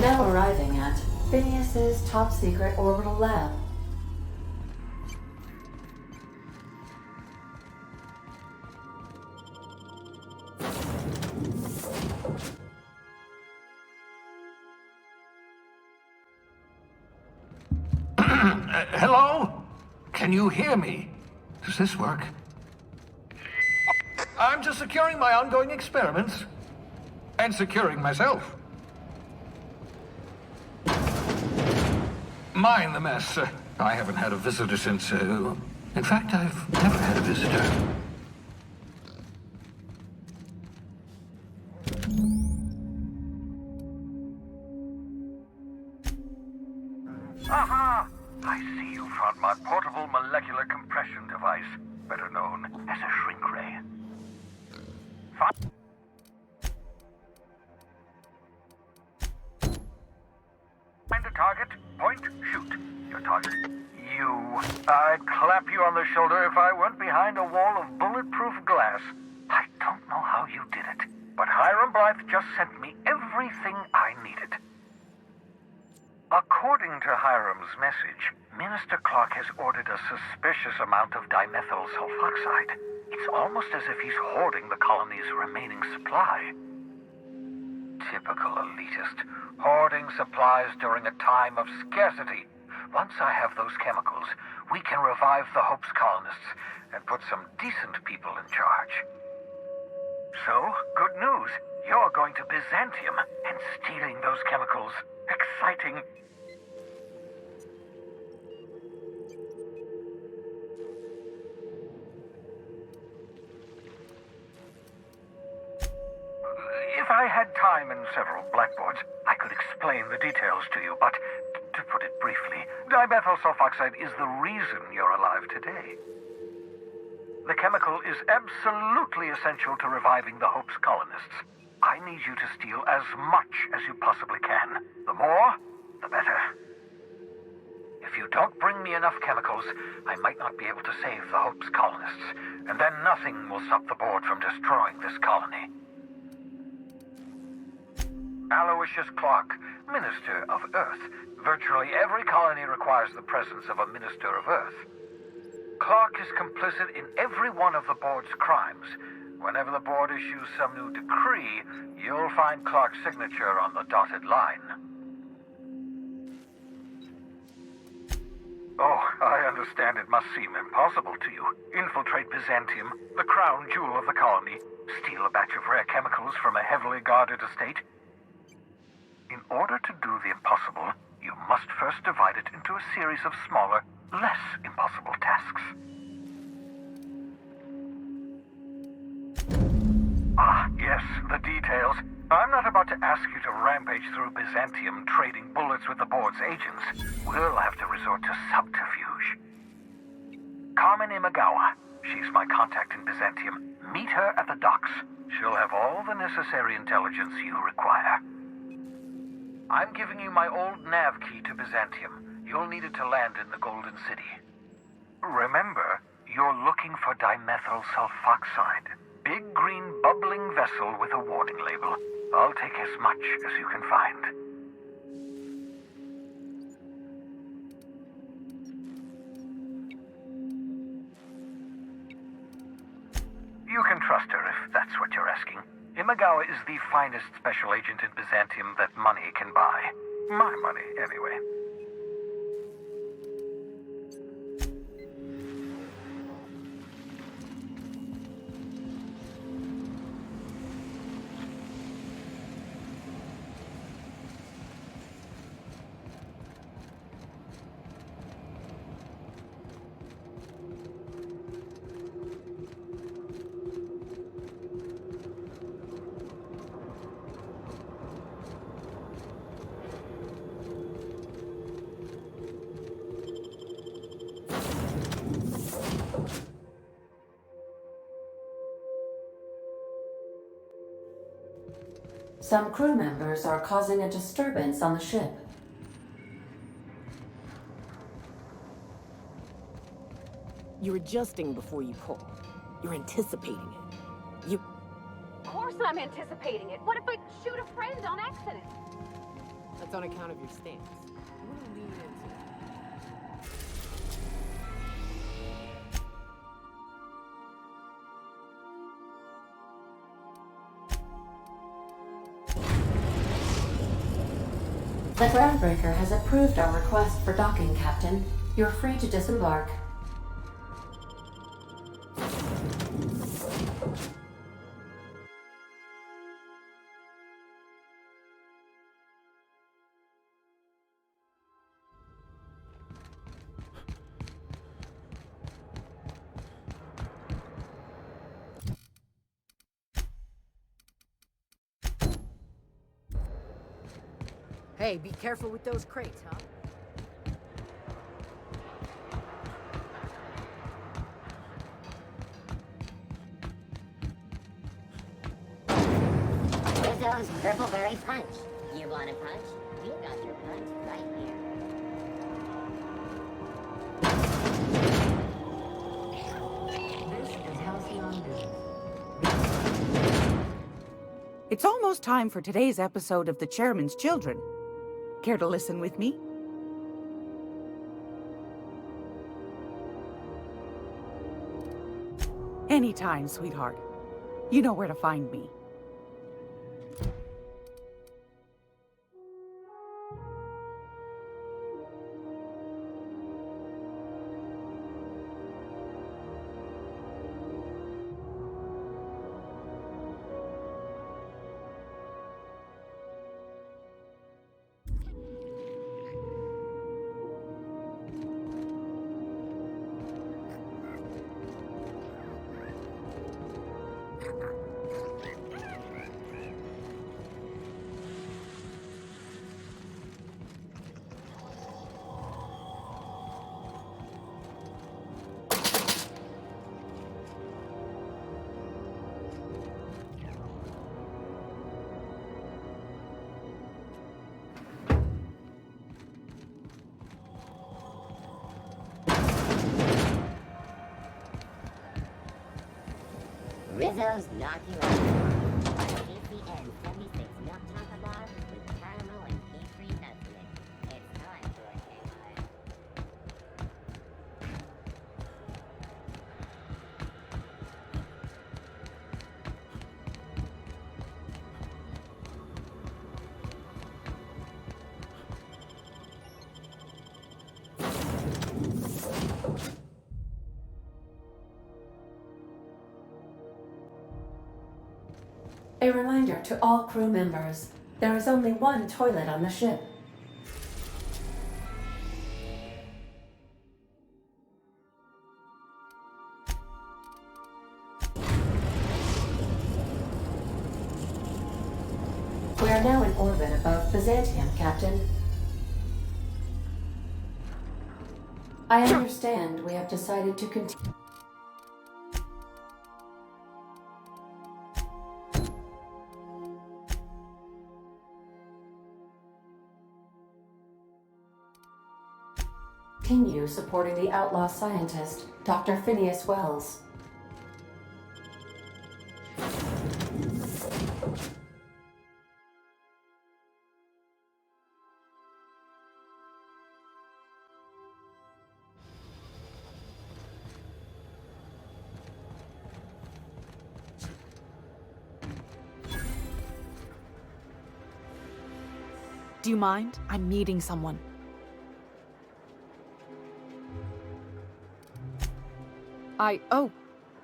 Now arriving at Phineas's top secret orbital lab. Hello? Can you hear me? Does this work? I'm just securing my ongoing experiments. And securing myself. Mind the mess. I haven't had a visitor since... in fact, I've never had a visitor. Aha! I see you found my portable molecular compression device, better known as a shrink ray. Find a target, point, shoot. Your target. You. I'd clap you on the shoulder if I weren't behind a wall of bulletproof glass. I don't know how you did it, but Hiram Blythe just sent me everything I needed. According to Hiram's message, Minister Clark has ordered a suspicious amount of dimethyl sulfoxide. It's almost as if he's hoarding the colony's remaining supply. Typical elitist, hoarding supplies during a time of scarcity. Once I have those chemicals, we can revive the Hope's colonists and put some decent people in charge. So, good news. You're going to Byzantium and stealing those chemicals. Exciting. If I had time and several blackboards, I could explain the details to you, but to put it briefly, dimethyl sulfoxide is the reason you're alive today. The chemical is absolutely essential to reviving the Hope's colonists. I need you to steal as much as you possibly can. The more, the better. If you don't bring me enough chemicals, I might not be able to save the Hope's colonists, and then nothing will stop the board from destroying this colony. Aloysius Clark, Minister of Earth. Virtually every colony requires the presence of a Minister of Earth. Clark is complicit in every one of the board's crimes. Whenever the board issues some new decree, you'll find Clark's signature on the dotted line. Oh, I understand it must seem impossible to you. Infiltrate Byzantium, the crown jewel of the colony, steal a batch of rare chemicals from a heavily guarded estate. In order to do the impossible, you must first divide it into a series of smaller, less impossible tasks. Ah, yes, the details. I'm not about to ask you to rampage through Byzantium trading bullets with the board's agents. We'll have to resort to subterfuge. Carmen Imagawa. She's my contact in Byzantium. Meet her at the docks. She'll have all the necessary intelligence you require. I'm giving you my old nav key to Byzantium. You'll need it to land in the Golden City. Remember, you're looking for dimethyl sulfoxide. Big green bubbling vessel with a warning label. I'll take as much as you can find. You can trust her if that's what you're asking. Imagawa is the finest special agent in Byzantium that money can buy. My money, anyway. Some crew members are causing a disturbance on the ship. You're adjusting before you pull. You're anticipating it. Of course I'm anticipating it. What if I shoot a friend on accident? That's on account of your stance. You want to lean into it. The groundbreaker has approved our request for docking, Captain. You're free to disembark. Hey, be careful with those crates, huh? Rizzo's Purple Berry Punch. You want a punch? You got your punch right here. This is Halcyon News. It's almost time for today's episode of The Chairman's Children. Care to listen with me? Anytime, sweetheart. You know where to find me. Rizzo's knock you out. TCN 76 milk chocolate bar with caramel and pea-free nuts in it. It's time for a takeaway. A reminder to all crew members, there is only one toilet on the ship. We are now in orbit above Byzantium, Captain. I understand we have decided to continue. Continue supporting the outlaw scientist, Dr. Phineas Wells. Do you mind? I'm meeting someone.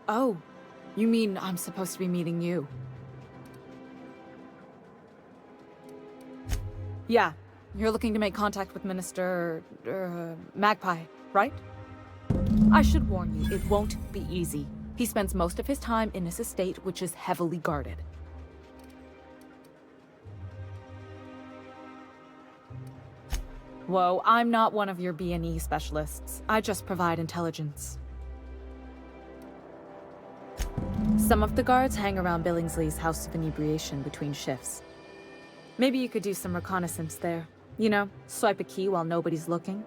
Oh, you mean I'm supposed to be meeting you? Yeah, you're looking to make contact with Minister... Magpie, right? I should warn you, it won't be easy. He spends most of his time in his estate, which is heavily guarded. Whoa, I'm not one of your B&E specialists. I just provide intelligence. Some of the guards hang around Billingsley's House of Inebriation between shifts. Maybe you could do some reconnaissance there. You know, swipe a key while nobody's looking.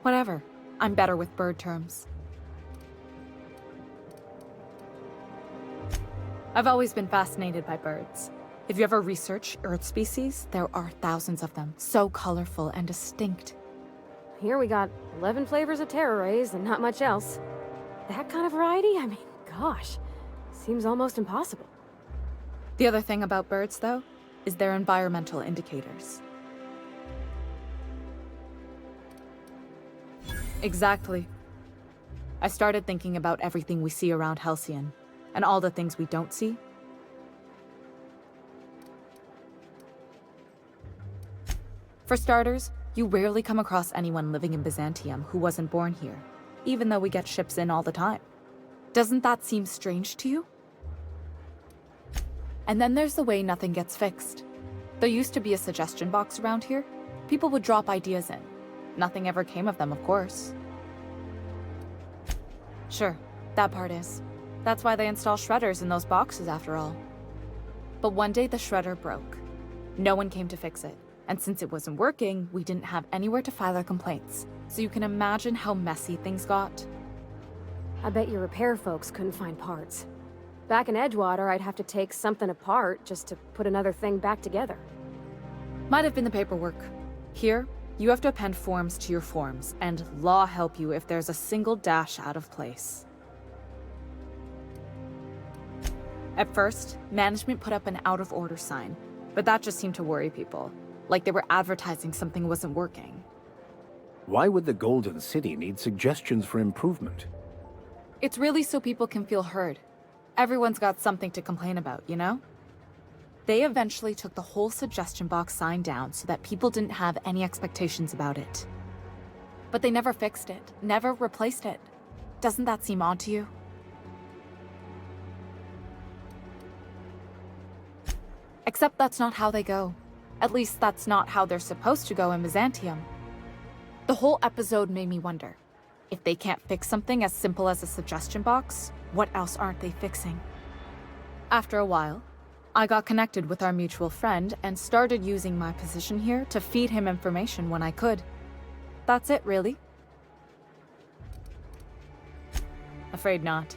Whatever. I'm better with bird terms. I've always been fascinated by birds. If you ever research Earth species, there are thousands of them, so colorful and distinct. Here we got 11 flavors of terror rays and not much else. That kind of variety? I mean, gosh, seems almost impossible. The other thing about birds, though, is their environmental indicators. Exactly. I started thinking about everything we see around Halcyon, and all the things we don't see. For starters, you rarely come across anyone living in Byzantium who wasn't born here, even though we get ships in all the time. Doesn't that seem strange to you? And then there's the way nothing gets fixed. There used to be a suggestion box around here. People would drop ideas in. Nothing ever came of them, of course. Sure, that part is. That's why they install shredders in those boxes, after all. But one day the shredder broke. No one came to fix it. And since it wasn't working, we didn't have anywhere to file our complaints. So you can imagine how messy things got. I bet your repair folks couldn't find parts. Back in Edgewater, I'd have to take something apart just to put another thing back together. Might have been the paperwork. Here, you have to append forms to your forms, and law help you if there's a single dash out of place. At first, management put up an out-of-order sign, but that just seemed to worry people. Like they were advertising something wasn't working. Why would the Golden City need suggestions for improvement? It's really so people can feel heard. Everyone's got something to complain about, you know? They eventually took the whole suggestion box sign down so that people didn't have any expectations about it. But they never fixed it, never replaced it. Doesn't that seem odd to you? Except that's not how they go. At least that's not how they're supposed to go in Byzantium. The whole episode made me wonder, if they can't fix something as simple as a suggestion box, what else aren't they fixing? After a while, I got connected with our mutual friend and started using my position here to feed him information when I could. That's it, really. Afraid not.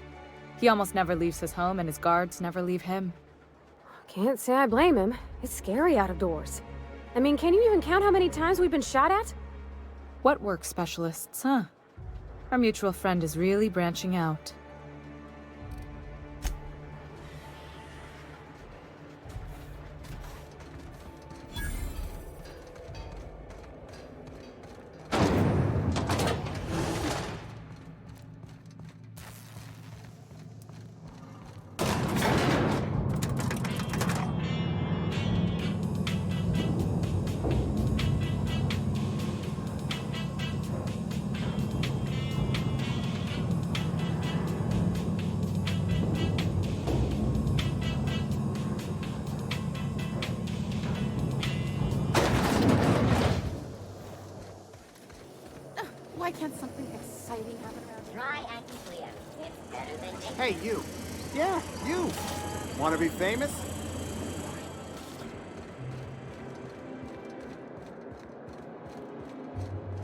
He almost never leaves his home and his guards never leave him. Can't say I blame him. It's scary out of doors. I mean, can you even count how many times we've been shot at? What work specialists, huh? Our mutual friend is really branching out. Why can't something exciting happen around here? Try Anti-Cleo. It's better than anything. Hey, you. Yeah, you. Want to be famous? Is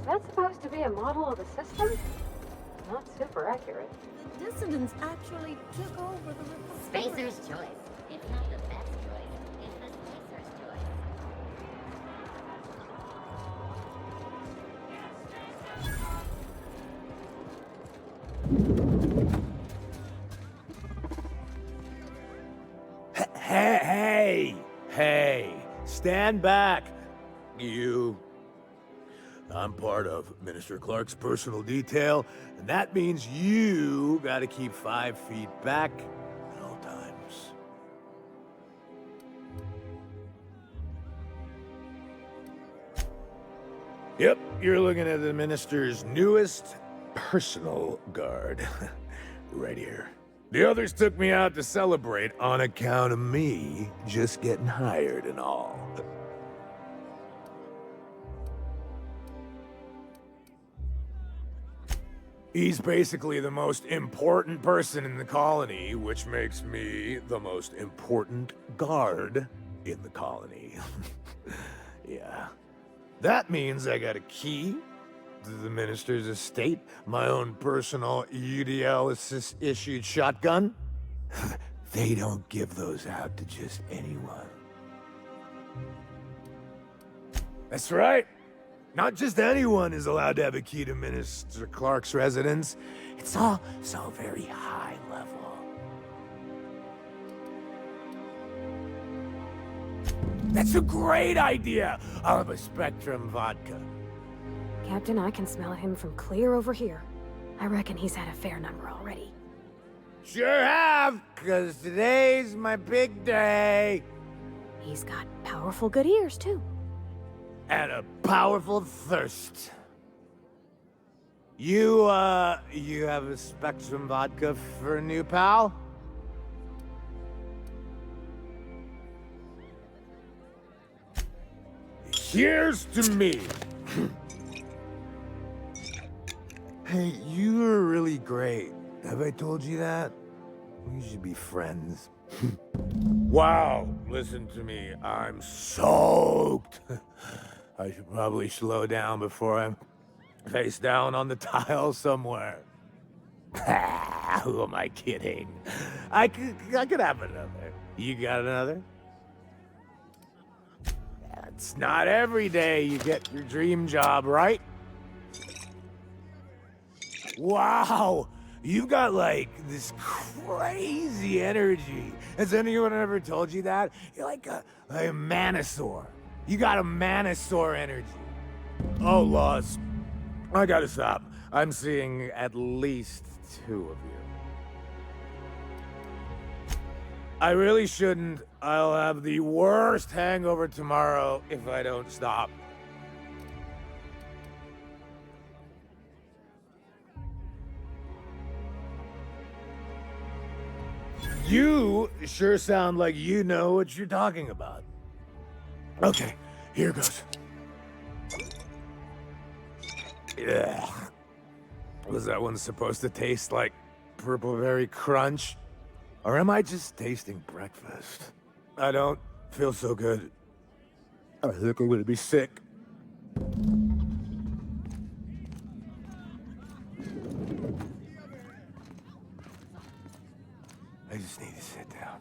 that supposed to be a model of the system? Not super accurate. The dissidents actually took over the Republic. Spacer's choice. It's not the best choice. It's the Spacer's choice. Hey, stand back, you. I'm part of Minister Clark's personal detail, and that means you gotta keep 5 feet back at all times. Yep, you're looking at the Minister's newest personal guard. Right here. The others took me out to celebrate on account of me just getting hired and all. He's basically the most important person in the colony, which makes me the most important guard in the colony. Yeah. That means I got a key to the minister's estate, my own personal UDL-issued shotgun, They don't give those out to just anyone. That's right. Not just anyone is allowed to have a key to Minister Clark's residence. It's all so very high level. That's a great idea! I'll have a Spectrum vodka. Captain, I can smell him from clear over here. I reckon he's had a fair number already. Sure have, 'cause today's my big day. He's got powerful good ears, too. And a powerful thirst. You have a Spectrum vodka for a new pal? Here's to me. Hey, you were really great. Have I told you that? We should be friends. Wow, listen to me. I'm soaked. I should probably slow down before I'm face down on the tile somewhere. Who am I kidding? I could have another. You got another? It's not every day you get your dream job, right? Wow, you've got like this crazy energy. Has anyone ever told you that? You're like a manosaur. You got a manosaur energy. Oh, Laws, I gotta stop. I'm seeing at least 2 of you. I really shouldn't. I'll have the worst hangover tomorrow if I don't stop. You sure sound like you know what you're talking about. Okay, here goes. Yeah. Was that one supposed to taste like Purple Berry Crunch? Or am I just tasting breakfast? I don't feel so good. I think I'm gonna be sick. I just need to sit down.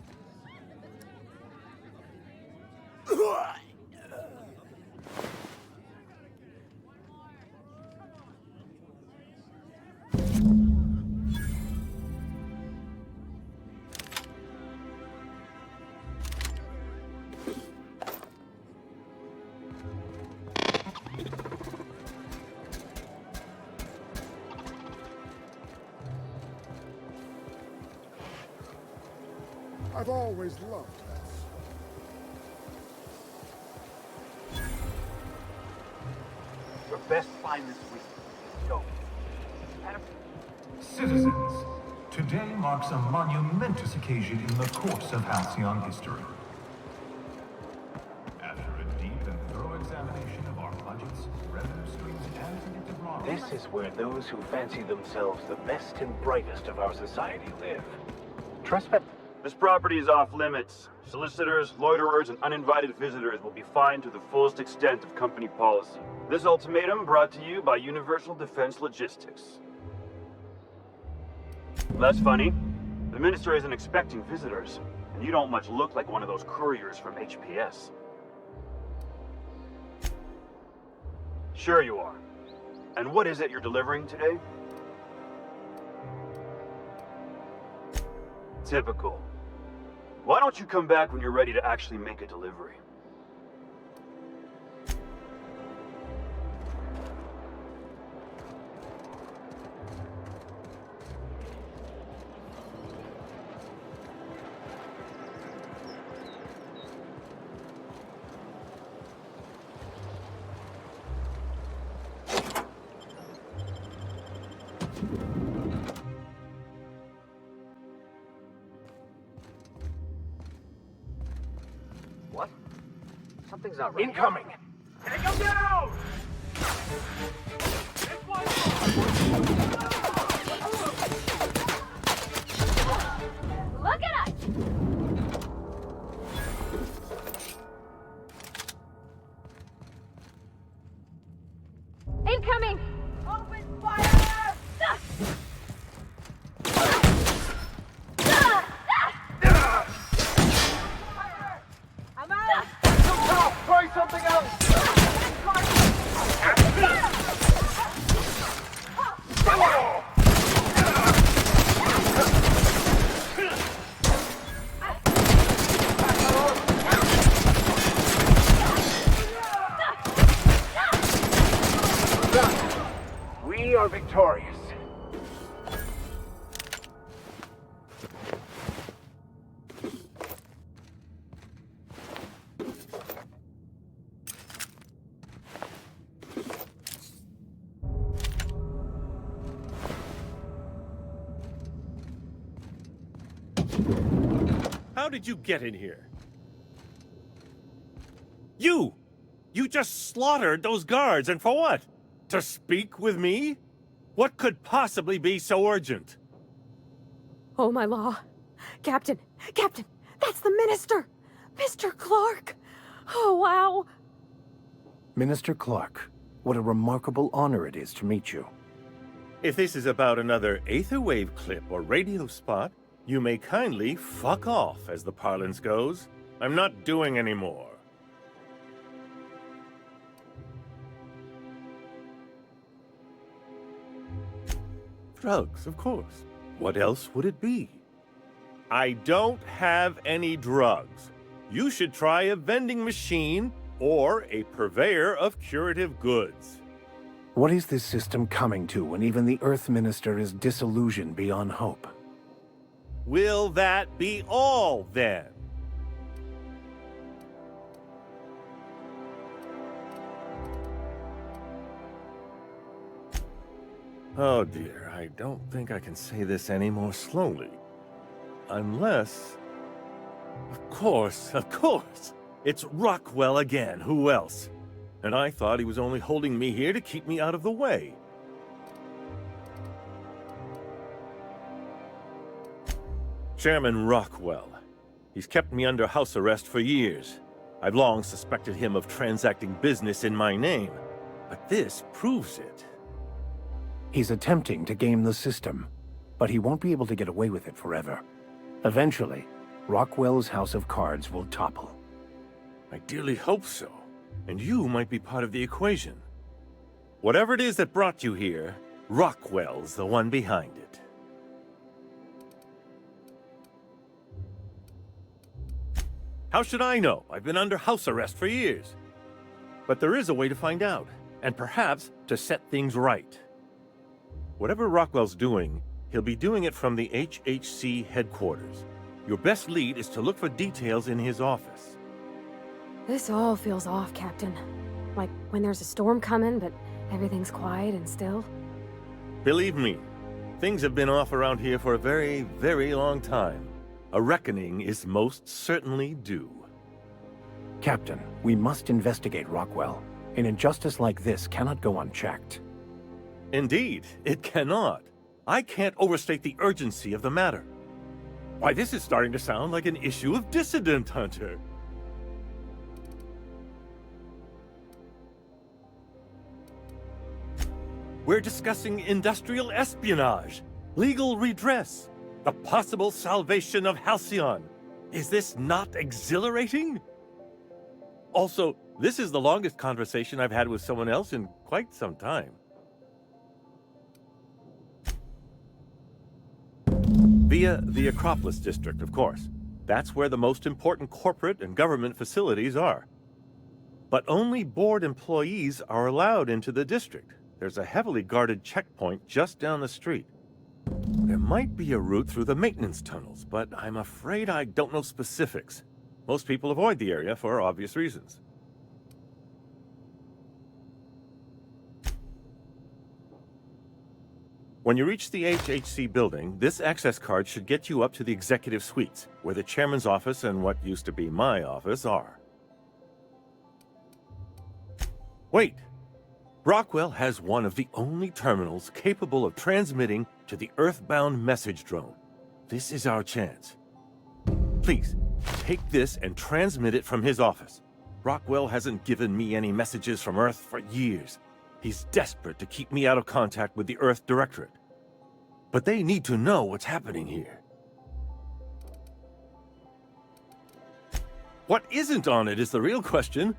I've always loved this. Your best find this week. Go. Citizens, today marks a monumentous occasion in the course of Альцион history. After a deep and thorough examination of our budgets, revenue streams, and predicted models... This is where those who fancy themselves the best and brightest of our society live. Trespass. This property is off limits. Solicitors, loiterers, and uninvited visitors will be fined to the fullest extent of company policy. This ultimatum brought to you by Universal Defense Logistics. That's funny. The minister isn't expecting visitors, and you don't much look like one of those couriers from HPS. Sure you are. And what is it you're delivering today? Typical. Why don't you come back when you're ready to actually make a delivery? What? Something's not right. Incoming! Take him down! Look at us! Incoming! Open fire! something else! We are victorious. How did you get in here? You! You just slaughtered those guards, and for what? To speak with me? What could possibly be so urgent? Oh, my law. Captain! Captain! That's the minister! Mr. Clark! Oh, wow! Minister Clark, what a remarkable honor it is to meet you. If this is about another Aetherwave clip or radio spot, you may kindly fuck off, as the parlance goes. I'm not doing any more. Drugs, of course. What else would it be? I don't have any drugs. You should try a vending machine or a purveyor of curative goods. What is this system coming to when even the Earth Minister is disillusioned beyond hope? Will that be all, then? Oh dear, I don't think I can say this any more slowly. Unless... Of course! It's Rockwell again, who else? And I thought he was only holding me here to keep me out of the way. Chairman Rockwell. He's kept me under house arrest for years. I've long suspected him of transacting business in my name, but this proves it. He's attempting to game the system, but he won't be able to get away with it forever. Eventually, Rockwell's house of cards will topple. I dearly hope so, and you might be part of the equation. Whatever it is that brought you here, Rockwell's the one behind it. How should I know? I've been under house arrest for years. But there is a way to find out, and perhaps to set things right. Whatever Rockwell's doing, he'll be doing it from the HHC headquarters. Your best lead is to look for details in his office. This all feels off, Captain. Like when there's a storm coming, but everything's quiet and still. Believe me, things have been off around here for a very, very long time. A reckoning is most certainly due. Captain, we must investigate Rockwell. An injustice like this cannot go unchecked. Indeed, it cannot. I can't overstate the urgency of the matter. Why, this is starting to sound like an issue of Dissident Hunter. We're discussing industrial espionage, legal redress, the possible salvation of Halcyon. Is this not exhilarating? Also, this is the longest conversation I've had with someone else in quite some time. Via the Acropolis district, of course. That's where the most important corporate and government facilities are. But only board employees are allowed into the district. There's a heavily guarded checkpoint just down the street. There might be a route through the maintenance tunnels, but I'm afraid I don't know specifics. Most people avoid the area for obvious reasons. When you reach the HHC building, this access card should get you up to the executive suites, where the chairman's office and what used to be my office are. Wait! Rockwell has one of the only terminals capable of transmitting to the Earthbound message drone. This is our chance. Please, take this and transmit it from his office. Rockwell hasn't given me any messages from Earth for years. He's desperate to keep me out of contact with the Earth Directorate. But they need to know what's happening here. What isn't on it is the real question.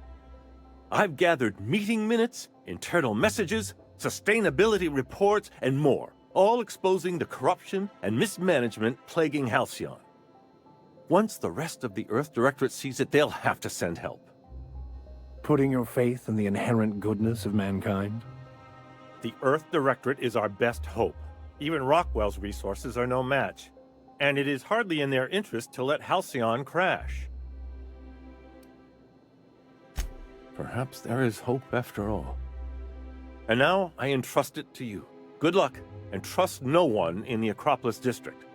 I've gathered meeting minutes, internal messages, sustainability reports, and more, all exposing the corruption and mismanagement plaguing Halcyon. Once the rest of the Earth Directorate sees it, they'll have to send help. Putting your faith in the inherent goodness of mankind? The Earth Directorate is our best hope. Even Rockwell's resources are no match. And it is hardly in their interest to let Halcyon crash. Perhaps there is hope after all. And now I entrust it to you. Good luck, and trust no one in the Acropolis District.